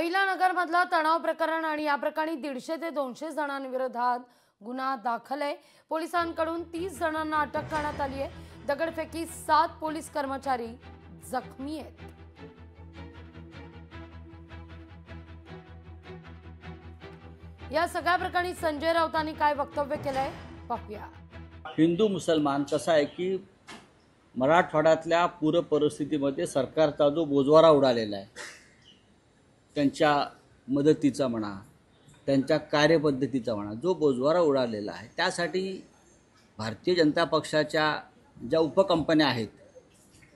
अहिल्यानगर मधला तणाव प्रकरण आणि या प्रकरणी 150 ते 200 जणांविरोधात गुन्हा दाखल आहे। पोलिसांकडून 30 जणांना अटक करण्यात आली आहे। दगडफेकी 7 पोलीस कर्मचारी जखमी आहेत। या सगळ्या प्रकरणी संजय राऊतांनी काय वक्तव्य केलंय पाहूया। हिंदू मुसलमान कसा आहे की मराठवाड्यातल्या पूर परिस्थितीमध्ये सरकारचा जो बोजवारा उडालेला आहे, त्यांच्या मदतीचा म्हणा, त्यांच्या कार्यपद्धतीचा म्हणा, जो बोजवारा उडालेला आहे, त्यासाठी भारतीय जनता पक्षाच्या ज्या उपकंपन्या आहेत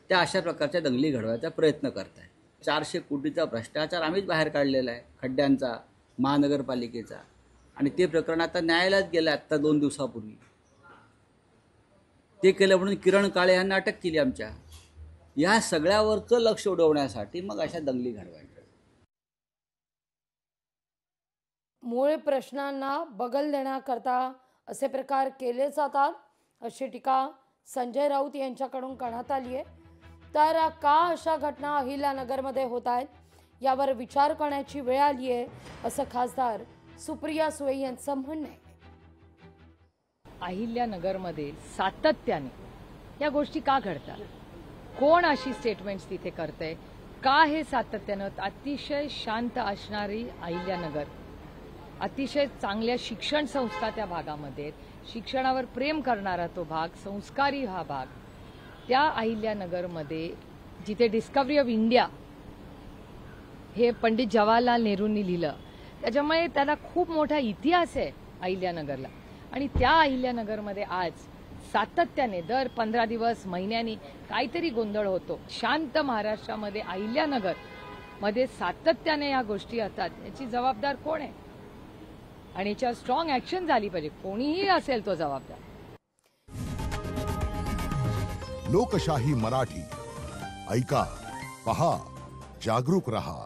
त्या अशा प्रकारच्या दंगली घडवायचा प्रयत्न करत आहेत। 400 कोटीचा भ्रष्टाचार आम्हीच बाहेर काढलेला आहे, खड्ड्यांचा, महानगरपालिकेचा, आणि ते प्रकरण आता न्यायालयात गेलं आत्ता 2 दिवसापूर्वी। ते केलं म्हणून किरण काळे यांना अटक केली आमच्या। या सगळ्यावरचं लक्ष उडवण्यासाठी मग अशा दंगली घडवायच्या। मूळ प्रश्नांना बगल देण्याकरता असे प्रकार केले जातात अशी टीका संजय राऊत यांच्याकडून करण्यात आली आहे। तर का अशा घटना अहिल्यानगरमध्ये होत आहेत यावर विचार करण्याची वेळ आली आहे असं खासदार सुप्रिया सुळे यांचं म्हणणं आहे। अहिल्यानगरमध्ये सातत्याने या गोष्टी का घडतात, कोण अशी स्टेटमेंट्स तिथे करते, का हे सातत्यानं? अतिशय शांत असणारी अहिल्यानगर, अतिशय चांगल्या शिक्षण संस्था त्या भागामध्ये, शिक्षणावर प्रेम करणारा तो भाग, संस्कारी हा भाग, त्या अहिल्यानगरमध्ये जिथे डिस्कव्हरी ऑफ इंडिया हे पंडित जवाहरलाल नेहरूंनी लिहिलं, त्याच्यामुळे त्याला खूप मोठा इतिहास आहे अहिल्यानगरला। आणि त्या अहिल्यानगरमध्ये आज सातत्याने दर 15 दिवस, महिन्यांनी काहीतरी गोंधळ होतो। शांत महाराष्ट्रामध्ये अहिल्यानगर मध्ये सातत्याने या गोष्टी होतात, याची जबाबदार कोण आहे? आणि याच्यावर स्ट्रॉंग ऍक्शन झाली पाहिजे, कोणीही असेल तो जबाबदार। लोकशाही मराठी ऐका, पहा, जागरूक रहा।